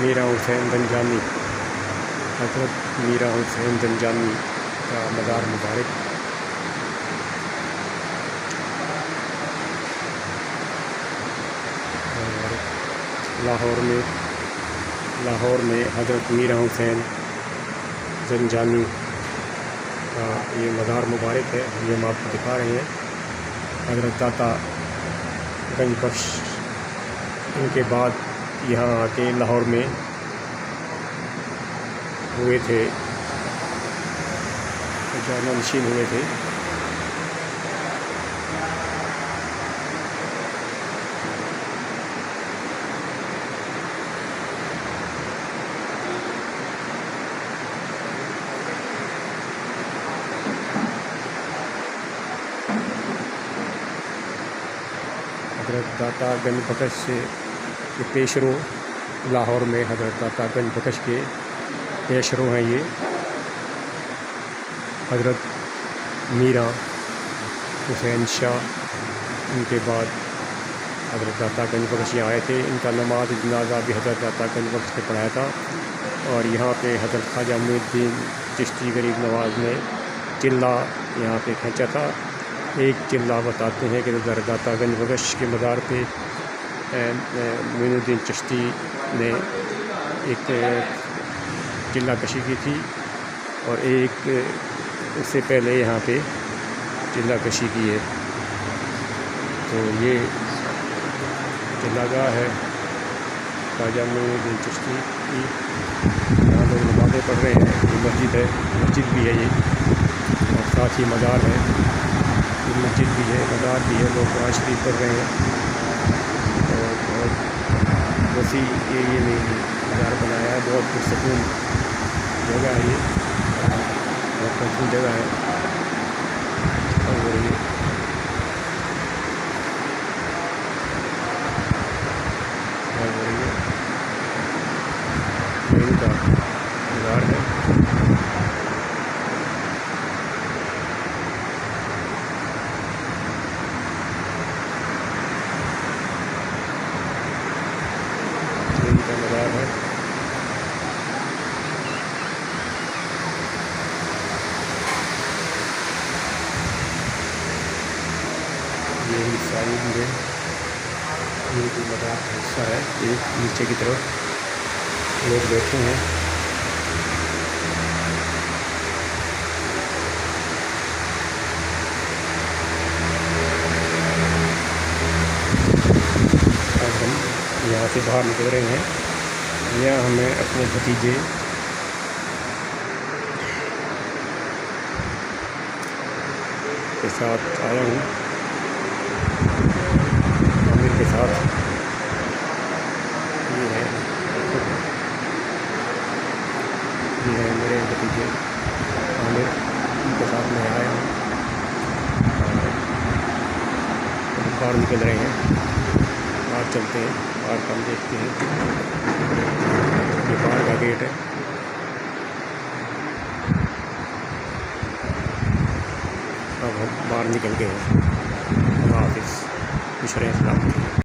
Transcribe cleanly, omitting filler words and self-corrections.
میرا حسین زنجانی، حضرت میرا حسین زنجانی کا مزار مبارک۔ اور لاہور میں حضرت میرا حسین زنجانی کا یہ مزار مبارک ہے، یہ ہم آپ کو دکھا رہے ہیں۔ حضرت داتا گنج بخش ان کے بعد یہاں آ کے لاہور میں ہوئے تھے، جانشین ہوئے تھے۔ حضرت داتا گنج بخش سے یہ پیشرو، لاہور میں حضرت داتا گنج بخش کے پیشرو ہیں یہ۔ حضرت میرا حسین شاہ ان کے بعد حضرت داتا گنج بخش یہاں آئے تھے۔ ان کا نماز جنازہ بھی حضرت داتا گنج بخش نے پڑھایا تھا، اور یہاں پہ حضرت خواجہ معین الدین چشتی غریب نواز نے چلہ یہاں پہ کھینچا تھا۔ ایک چلہ بتاتے ہیں کہ حضرت داتا گنج بخش کے مزار پہ معین الدین چشتی نے ایک چلہ کشی کی تھی، اور ایک اس سے پہلے یہاں پہ چلہ کشی کی ہے۔ تو یہ چلہ گاہ ہے خواجہ معین الدین چشتی کی، یہاں لوگ نمازیں پڑھ رہے ہیں۔ یہ مسجد ہے، مسجد بھی ہے یہ، اور ساتھ ہی مزار ہے۔ یہ مسجد بھی ہے، مزار بھی ہے، لوگ قرآن شریف پڑھ رہے ہیں۔ اور بہت وسیع ایریے میں مزار بنایا ہے، بہت پرسکون جگہ ہے یہ، بہت پرسکون جگہ ہے۔ اور یہ ان کا مزار ہے۔ ان کا مزار ہے۔ یہ عیسائی بھی ہے، ان کی مزار کا حصہ ہے۔ ایک نیچے کی طرف لوگ بیٹھے ہیں۔ اب ہم یہاں سے باہر نکل رہے ہیں۔ یہاں ہمیں اپنے بھتیجے کے ساتھ آیا ہوں، عامر کے ساتھ۔ یہ ہے میرے بھتیجے عامر، ان کے ساتھ میں آیا ہوں، اور باہر نکل رہے ہیں۔ باہر چلتے ہیں، باہر ہم دیکھتے ہیں، یہ باہر کا گیٹ ہے۔ اب ہم باہر نکل گئے ہیں۔ اللہ حافظ، مشرے اسلام۔